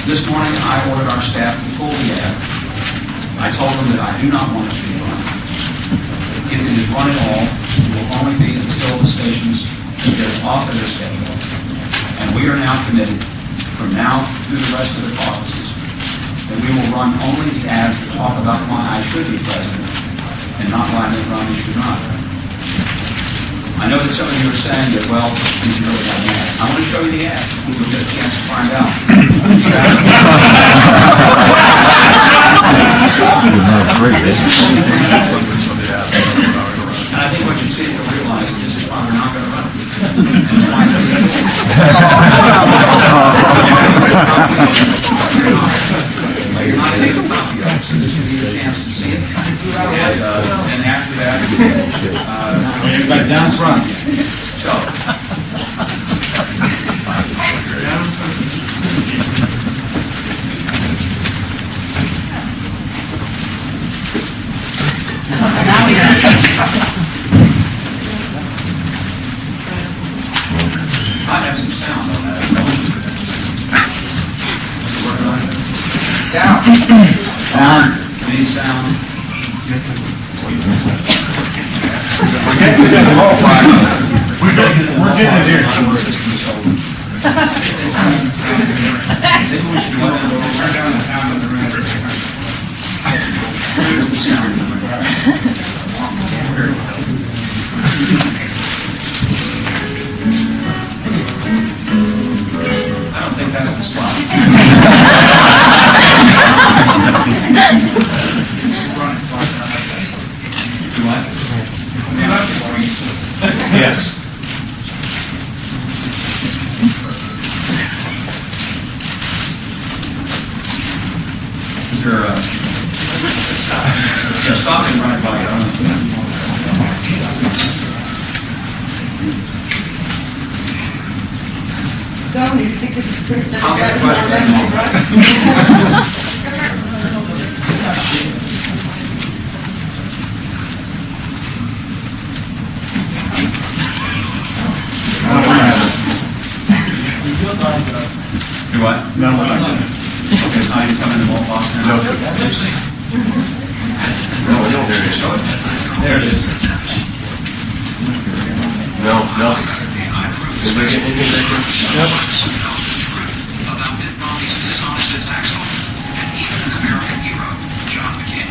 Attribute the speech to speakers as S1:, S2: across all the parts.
S1: This morning, I ordered our staff to pull the ad. I told them that I do not want it to be run. If it is run at all, it will only be until the stations get off of their schedule. And we are now committed, from now through the rest of the caucuses, that we will run only the ads that talk about why I should be president and not why Mitt Romney should not. I know that some of you are saying that, well, you can really have an ad. I want to show you the ad. You'll get a chance to find out. And I think what you see, you'll realize that this is why we're not going to run it. And it's why you're not taking a copy of it, so this will be your chance to see it. And after that, back down front. So. I have some sound on that. Down. Any sound? We're getting it here. Turn down the sound of the room. Here's the sound. I don't think that's the spot. What? Yes. Is there a... Yeah, stop and run it by you. I'll get a question in a moment. Do what? No, we're not going to. Okay, so you come in the ballpark now? No, there it is.
S2: No.
S3: About Mitt Romney's dishonest attacks on him, and even an American hero, John McCain.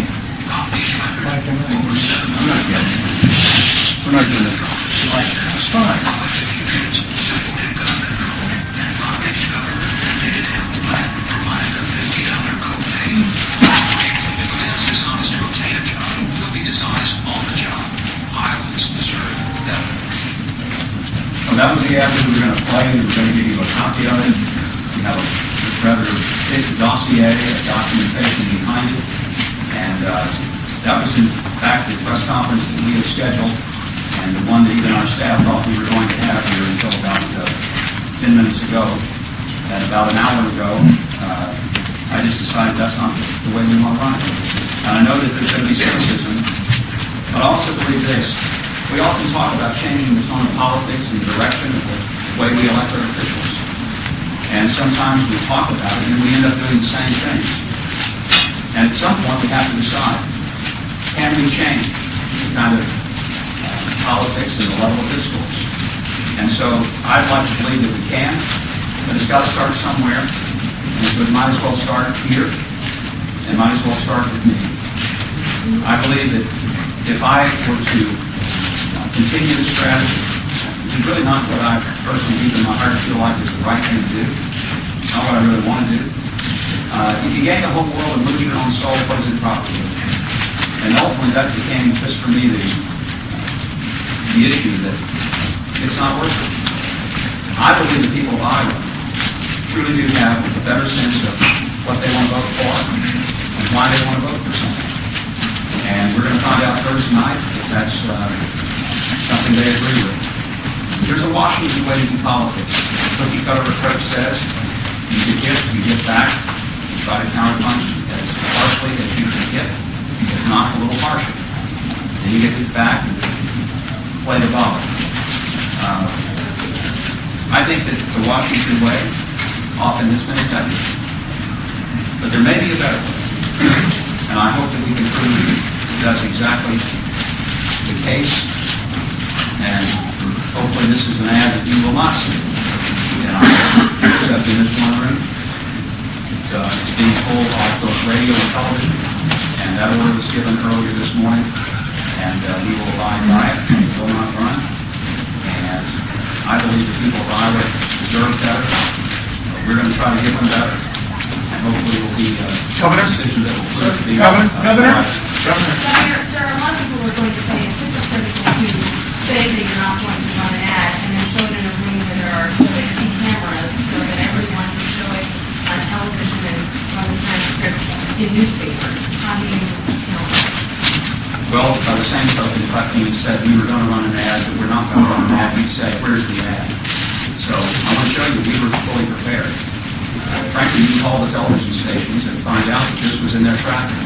S3: Romney's record, over 700
S1: We're not doing it. It's fine.
S3: executions, civil and gun control, and Romney's government mandated health plan provided a $50 copay. If a man's dishonest to obtain a job, he'll be dishonest on the job. Iowans deserve better.
S1: Well, that was the ad we were going to play. We were going to give you a copy of it. We have a rather thick dossier, a documentation behind it. And that was, in fact, the press conference that we had scheduled, and the one that even our staff thought we were going to have here until about 10 minutes ago. And about an hour ago, I just decided that's not the way we want to run it. And I know that there's going to be criticism, but I also believe this. We often talk about changing the tone of politics and the direction of the way we elect our officials. And sometimes we talk about it and we end up doing the same things. And at some point we have to decide, can we change the kind of politics and the level of discourse? And so I'd like to believe that we can, but it's got to start somewhere. And so it might as well start here, and might as well start with me. I believe that if I were to continue the strategy, which is really not what I personally deep in my heart feel like is the right thing to do, not what I really want to do. If you gain the whole world and lose your own soul, what does it profit you? And ultimately that became, just for me, the issue that it's not worth it. I believe the people of Iowa truly do have a better sense of what they want to vote for and why they want to vote for something. And we're going to find out Thursday night if that's something they agree with. There's a Washington way to do politics. The cookie cutter approach says you get back, you try to counterpunch as harshly as you can get, if not a little harsher. Then you get back and play the ball. I think that the Washington way often has been effective. But there may be a better way. And I hope that we can prove that's exactly the case. And hopefully this is an ad that you will not see. And I hope, except in this one room, it's being pulled off both radio and television. And that order was given earlier this morning. And we will abide by it and will not run. And I believe the people of Iowa deserve better. We're going to try to give them better. And hopefully it will be a decision that will prove to be
S2: Governor,
S1: right.
S2: Governor.
S4: There are a lot of people who are going to say it's hypocritical to say that you're not going to run an ad and then show it in a room where there are 60 cameras so that everyone can show it on television and run the transcript in newspapers. How do you know?
S1: Well, by the same token, if I said we were going to run an ad, but we're not going to run an ad, you'd say, where's the ad? So I want to show you we were fully prepared. Frankly, you can call the television stations and find out that this was in their traffic.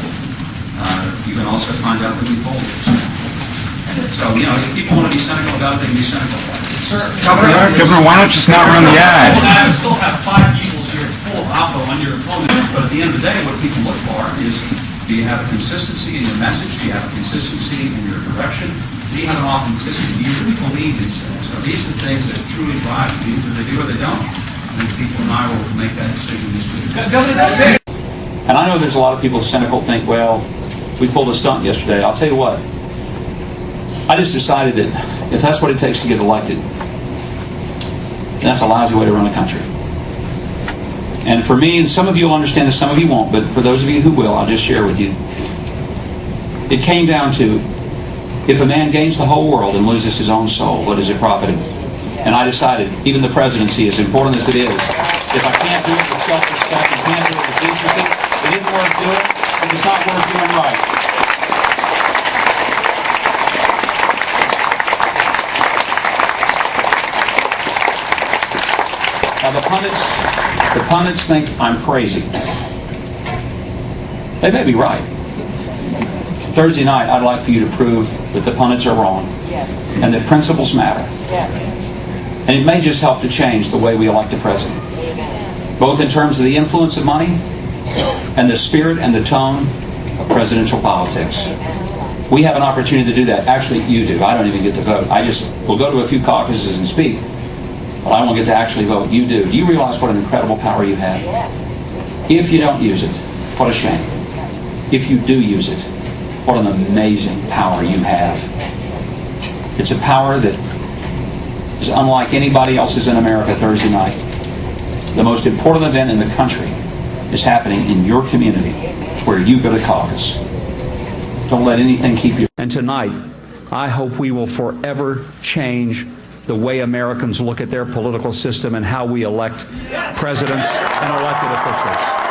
S1: You can also find out that we pulled this. So, you know, if people want to be cynical about it, they can be cynical about it.
S2: Sir,
S5: Governor, why not just not run the ad?
S1: I still have 5 easels here full of alpha on your opponent, but at the end of the day, what people look for is, do you have a consistency in your message? Do you have a consistency in your direction? Do you have an authenticity? Do you really believe these things? Are these the things that truly drive you? Either they do or they don't. I think people in Iowa will make that decision this week.
S6: And I know there's a lot of people cynical think, well, we pulled a stunt yesterday. I'll tell you what. I just decided that if that's what it takes to get elected, that's a lousy way to run a country. And for me, and some of you will understand this, some of you won't, but for those of you who will, I'll just share with you. It came down to, if a man gains the whole world and loses his own soul, what does it profit him? And I decided, even the presidency, as important as it is, if I can't do it with self-respect and can't do it with decency, it isn't worth doing, and it's not worth doing right. Now the pundits think I'm crazy. They may be right. Thursday night, I'd like for you to prove that the pundits are wrong and that principles matter. And it may just help to change the way we elect a president, both in terms of the influence of money and the spirit and the tone of presidential politics. We have an opportunity to do that. Actually, you do. I don't even get to vote. I just will go to a few caucuses and speak, but I won't get to actually vote. You do. Do you realize what an incredible power you have? If you don't use it, what a shame. If you do use it, what an amazing power you have. It's a power that is unlike anybody else's in America Thursday night. The most important event in the country is happening in your community where you go to caucus. Don't let anything keep you. And tonight, I hope we will forever change the way Americans look at their political system and how we elect presidents and elected officials.